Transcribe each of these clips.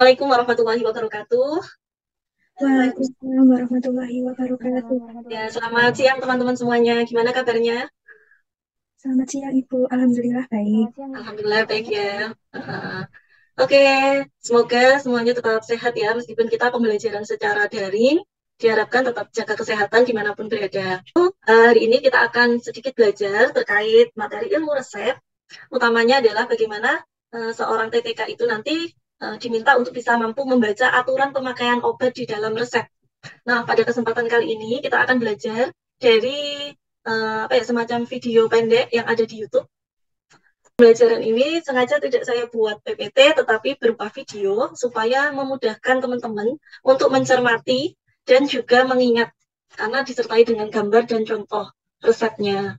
Assalamualaikum warahmatullahi wabarakatuh. Waalaikumsalam warahmatullahi wabarakatuh. Ya, selamat siang teman-teman semuanya. Gimana kabarnya? Selamat siang Ibu, Alhamdulillah baik. Alhamdulillah baik ya. Uh, Oke, semoga semuanya tetap sehat ya, meskipun kita pembelajaran secara daring. Diharapkan tetap jaga kesehatan dimanapun berada. Hari ini kita akan sedikit belajar terkait materi ilmu resep. Utamanya adalah bagaimana seorang TTK itu nanti diminta untuk bisa mampu membaca aturan pemakaian obat di dalam resep. Nah, pada kesempatan kali ini kita akan belajar dari apa ya, semacam video pendek yang ada di YouTube. Pembelajaran ini sengaja tidak saya buat PPT, tetapi berupa video supaya memudahkan teman-teman untuk mencermati dan juga mengingat, karena disertai dengan gambar dan contoh resepnya.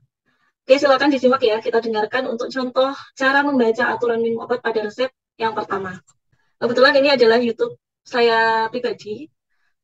Oke, silakan disimak ya. Kita dengarkan untuk contoh cara membaca aturan minum obat pada resep yang pertama. Kebetulan ini adalah YouTube saya pribadi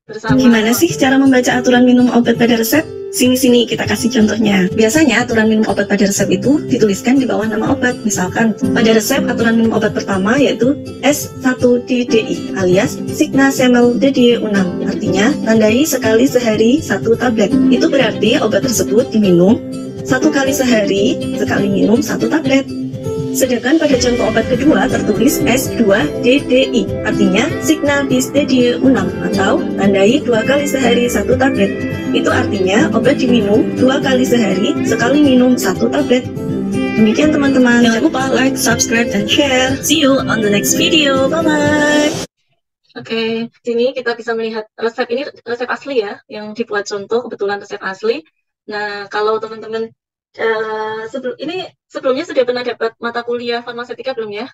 bersama. Gimana sih cara membaca aturan minum obat pada resep? Sini-sini kita kasih contohnya. Biasanya aturan minum obat pada resep itu dituliskan di bawah nama obat. Misalkan pada resep aturan minum obat pertama yaitu S1DDI alias Signa Semel DDE6. Artinya tandai sekali sehari satu tablet. Itu berarti obat tersebut diminum satu kali sehari, sekali minum satu tablet. Sedangkan pada contoh obat kedua tertulis S2DDI, artinya Signa bis DDE6 atau tandai 2 kali sehari 1 tablet. Itu artinya obat diminum 2 kali sehari, sekali minum 1 tablet. Demikian teman-teman, jangan lupa like, subscribe, dan share. See you on the next video. Bye-bye. Oke, sini kita bisa melihat resep ini, resep asli ya, yang dibuat contoh, kebetulan resep asli. Nah, kalau teman-teman sebelumnya sudah pernah dapat mata kuliah farmasetika belum ya?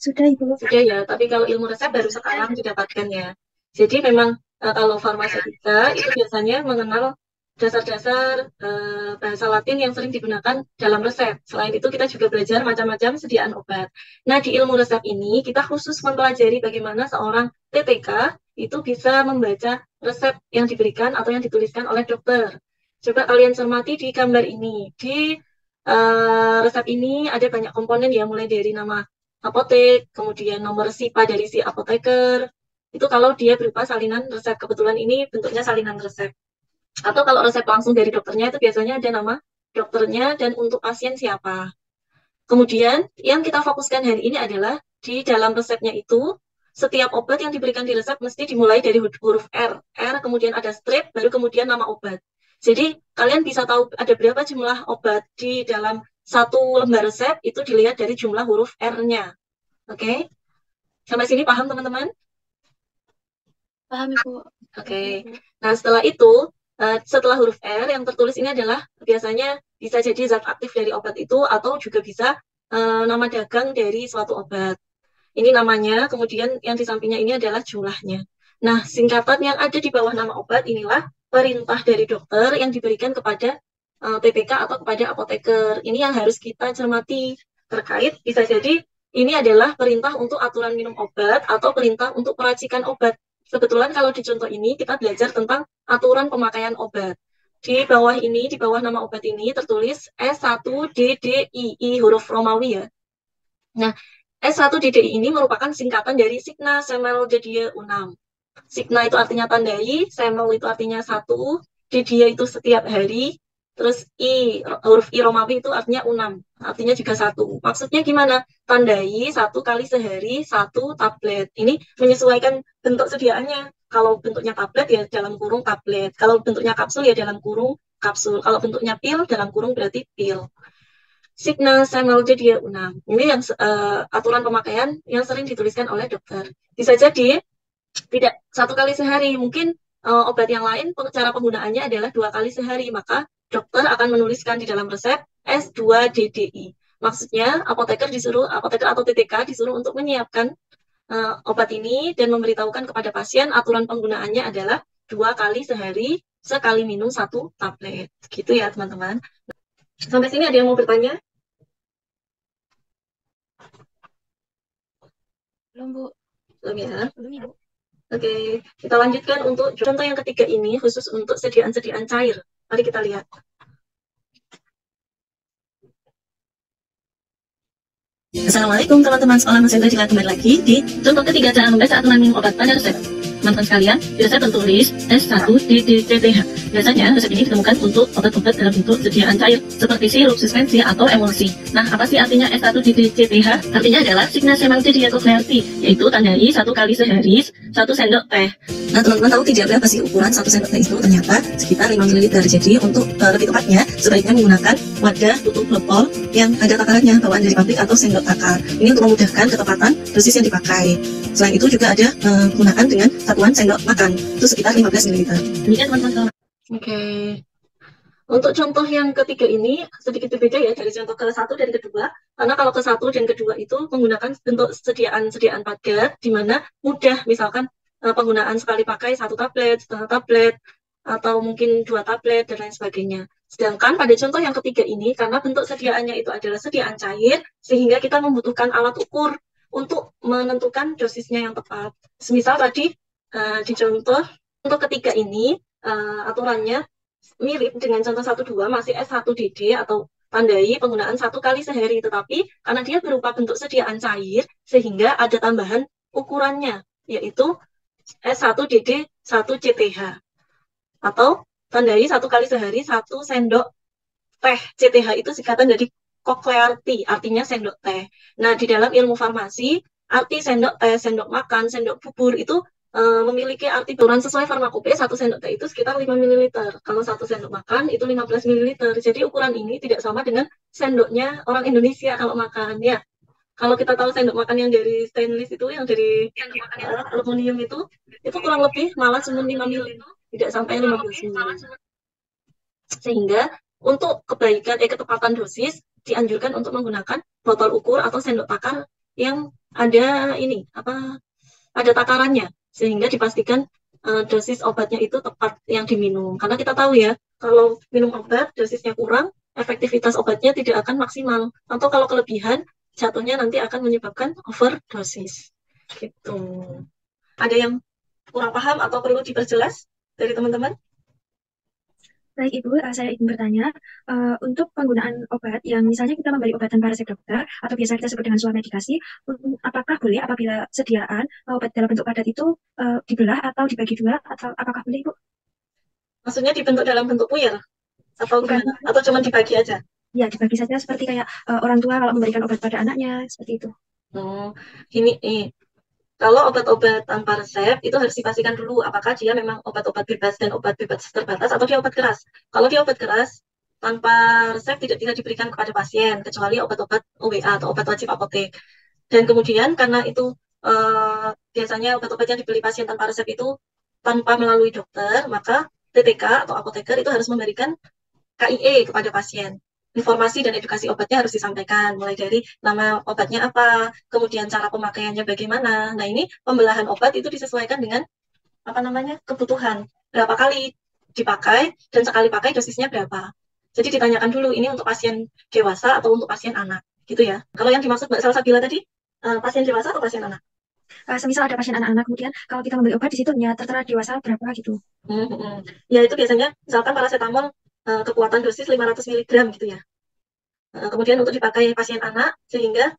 Sudah Ibu. Sudah ya, tapi kalau ilmu resep baru sekarang didapatkan ya. Jadi memang kalau farmasetika itu biasanya mengenal dasar-dasar bahasa Latin yang sering digunakan dalam resep. Selain itu kita juga belajar macam-macam sediaan obat. Nah, di ilmu resep ini kita khusus mempelajari bagaimana seorang TTK itu bisa membaca resep yang diberikan atau yang dituliskan oleh dokter. Coba kalian cermati di gambar ini. Di resep ini ada banyak komponen ya, mulai dari nama apotek, kemudian nomor SIPA dari si apoteker. Itu kalau dia berupa salinan resep. Kebetulan ini bentuknya salinan resep. Atau kalau resep langsung dari dokternya itu biasanya ada nama dokternya dan untuk pasien siapa. Kemudian yang kita fokuskan hari ini adalah di dalam resepnya itu setiap obat yang diberikan di resep mesti dimulai dari huruf R. R kemudian ada strip, baru kemudian nama obat. Jadi kalian bisa tahu ada berapa jumlah obat di dalam satu lembar resep itu dilihat dari jumlah huruf R-nya. Oke? Sampai sini paham teman-teman? Paham Ibu. Oke. Nah, setelah itu, setelah huruf R yang tertulis ini adalah biasanya bisa jadi zat aktif dari obat itu atau juga bisa nama dagang dari suatu obat. Ini namanya, kemudian yang di sampingnya ini adalah jumlahnya. Nah, singkatan yang ada di bawah nama obat inilah perintah dari dokter yang diberikan kepada PPK atau kepada apoteker. Ini yang harus kita cermati terkait bisa jadi ini adalah perintah untuk aturan minum obat atau perintah untuk peracikan obat. Kebetulan kalau di contoh ini kita belajar tentang aturan pemakaian obat. Di bawah ini, di bawah nama obat ini tertulis S1DDII huruf Romawi ya. Nah, S1DDI ini merupakan singkatan dari Signa Semel Dedie 6. Signa itu artinya tandai, Semel itu artinya satu, Dedie itu setiap hari, terus huruf I Romawi itu artinya 6, artinya juga satu. Maksudnya gimana? Tandai satu kali sehari, satu tablet. Ini menyesuaikan bentuk sediaannya. Kalau bentuknya tablet ya dalam kurung tablet. Kalau bentuknya kapsul ya dalam kurung kapsul. Kalau bentuknya pil dalam kurung berarti pil. Signal Samuel dia 6. Ini yang aturan pemakaian yang sering dituliskan oleh dokter. Bisa jadi tidak satu kali sehari, mungkin obat yang lain cara penggunaannya adalah 2 kali sehari, maka dokter akan menuliskan di dalam resep S2DDI. Maksudnya apoteker atau TTK disuruh untuk menyiapkan obat ini dan memberitahukan kepada pasien aturan penggunaannya adalah 2 kali sehari, sekali minum satu tablet. Gitu ya teman-teman. Sampai sini ada yang mau bertanya? Belum Bu. Belum ya? Belum Ibu. Oke, kita lanjutkan untuk contoh yang ketiga ini khusus untuk sediaan-sediaan cair. Mari kita lihat. Assalamualaikum teman-teman sekolah Mas Hendra, kembali lagi di contoh ketiga cara membaca aturan minum obat pada resep. Teman-teman sekalian, di resep tertulis S1DDCTH. Biasanya resep ini ditemukan untuk obat-obat dalam bentuk sediaan cair seperti sirup, suspensi, atau emulsi. Nah, apa sih artinya S1DDCTH? Artinya adalah Signasemang Dietoclerti, yaitu tandai 1 kali sehari 1 sendok teh. Nah, teman-teman tahu tidak berapa sih ukuran 1 sendok teh itu? Ternyata sekitar 5 ml. Jadi untuk lebih tepatnya, sebaiknya menggunakan wadah tutup botol yang ada takarannya, bawaan dari pabrik atau sendok takar. Ini untuk memudahkan ketepatan dosis yang dipakai. Selain itu juga ada menggunakan dengan satuan sendok makan, itu sekitar 15 ml. Demikian teman-teman. Oke. Untuk contoh yang ketiga ini sedikit berbeda ya dari contoh ke satu dan kedua, karena kalau ke satu dan kedua itu menggunakan bentuk sediaan paket, di mana mudah, misalkan penggunaan sekali pakai 1 tablet, setengah tablet, atau mungkin 2 tablet dan lain sebagainya. Sedangkan pada contoh yang ketiga ini, karena bentuk sediaannya itu adalah sediaan cair, sehingga kita membutuhkan alat ukur untuk menentukan dosisnya yang tepat. Semisal tadi di contoh ketiga ini aturannya mirip dengan contoh 1-2, masih S1DD atau tandai penggunaan 1 kali sehari, tetapi karena dia berupa bentuk sediaan cair sehingga ada tambahan ukurannya, yaitu S1DD 1 CTH atau tandai 1 kali sehari 1 sendok teh. CTH itu singkatan dari Cochlearti, artinya sendok teh. Nah, di dalam ilmu farmasi, arti sendok teh, sendok makan, sendok bubur itu memiliki arti ukuran sesuai farmakope. 1 sendok teh itu sekitar 5 ml. Kalau 1 sendok makan itu 15 ml. Jadi ukuran ini tidak sama dengan sendoknya orang Indonesia kalau makan ya. Kalau kita tahu sendok makan yang dari stainless itu, yang dari aluminium itu kurang lebih malah cuma 5 ml, tidak sampai 15 ml. Sehingga untuk ketepatan dosis dianjurkan untuk menggunakan botol ukur atau sendok takar yang ada ada takarannya, sehingga dipastikan dosis obatnya itu tepat yang diminum. Karena kita tahu ya, kalau minum obat dosisnya kurang, efektivitas obatnya tidak akan maksimal. Atau kalau kelebihan, jatuhnya nanti akan menyebabkan overdosis. Gitu. Ada yang kurang paham atau perlu diperjelas dari teman-teman? Baik Ibu, saya ingin bertanya, untuk penggunaan obat yang misalnya kita membeli obat tanpa resep dokter, atau biasa kita sebut dengan suap medikasi, apakah boleh apabila sediaan obat dalam bentuk padat itu dibelah atau dibagi dua, atau apakah boleh Ibu? Maksudnya dibentuk dalam bentuk puyer? Atau gimana? Atau cuma dibagi aja? Ya, dibagi saja seperti kayak orang tua kalau memberikan obat pada anaknya, seperti itu. Kalau obat-obat tanpa resep itu harus dipastikan dulu apakah dia memang obat-obat bebas dan obat bebas terbatas atau dia obat keras. Kalau dia obat keras tanpa resep tidak bisa diberikan kepada pasien kecuali obat-obat OWA atau obat wajib apotek. Dan kemudian karena itu biasanya obat-obat yang dibeli pasien tanpa resep itu tanpa melalui dokter, maka TTK atau apoteker itu harus memberikan KIE kepada pasien. Informasi dan edukasi obatnya harus disampaikan, mulai dari nama obatnya apa, kemudian cara pemakaiannya bagaimana. Nah, ini pembelahan obat itu disesuaikan dengan kebutuhan. Berapa kali dipakai dan sekali pakai dosisnya berapa. Jadi ditanyakan dulu ini untuk pasien dewasa atau untuk pasien anak, gitu ya. Kalau yang dimaksud Mbak Salsabila tadi, pasien dewasa atau pasien anak? Semisal ada pasien anak-anak, kemudian kalau kita membeli obat di situ ya tertera dewasa berapa gitu. Ya itu biasanya misalkan paracetamol kekuatan dosis 500 mg gitu ya. Kemudian untuk dipakai pasien anak, sehingga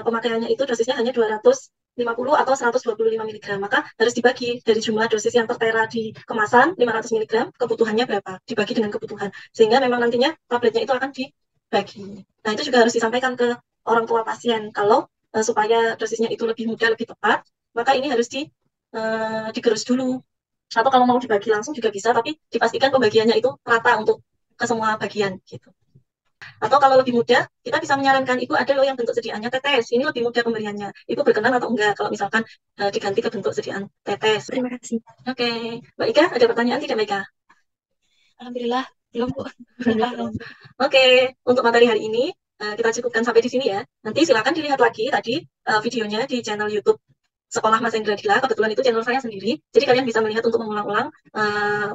pemakaiannya itu dosisnya hanya 250 atau 125 mg. Maka harus dibagi dari jumlah dosis yang tertera di kemasan 500 mg, kebutuhannya berapa, dibagi dengan kebutuhan. Sehingga memang nantinya tabletnya itu akan dibagi. Nah itu juga harus disampaikan ke orang tua pasien. Kalau supaya dosisnya itu lebih mudah, lebih tepat, maka ini harus digerus dulu. Atau kalau mau dibagi langsung juga bisa, tapi dipastikan pembagiannya itu rata untuk ke semua bagian gitu. Atau kalau lebih mudah, kita bisa menyarankan Ibu ada loh yang bentuk sediaannya tetes. Ini lebih mudah pemberiannya. Ibu berkenan atau enggak kalau misalkan diganti ke bentuk sediaan tetes. Terima kasih. Oke. Mbak Ika, ada pertanyaan tidak Mbak Ika? Alhamdulillah, belum Bu. Oke, untuk materi hari ini kita cukupkan sampai di sini ya. Nanti silakan dilihat lagi tadi videonya di channel YouTube Sekolah Mas Hendra Dila. Kebetulan itu channel saya sendiri. Jadi kalian bisa melihat untuk mengulang-ulang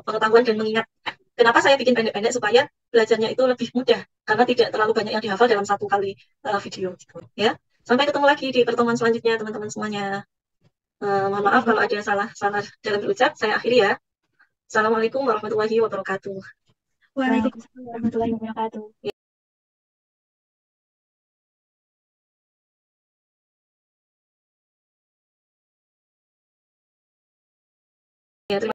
pengetahuan dan mengingat. Kenapa saya bikin pendek-pendek supaya belajarnya itu lebih mudah, karena tidak terlalu banyak yang dihafal dalam satu kali video. Ya, sampai ketemu lagi di pertemuan selanjutnya teman-teman semuanya. Mohon maaf kalau ada salah dalam berucap. Saya akhiri ya. Assalamualaikum warahmatullahi wabarakatuh. Waalaikumsalam warahmatullahi wabarakatuh.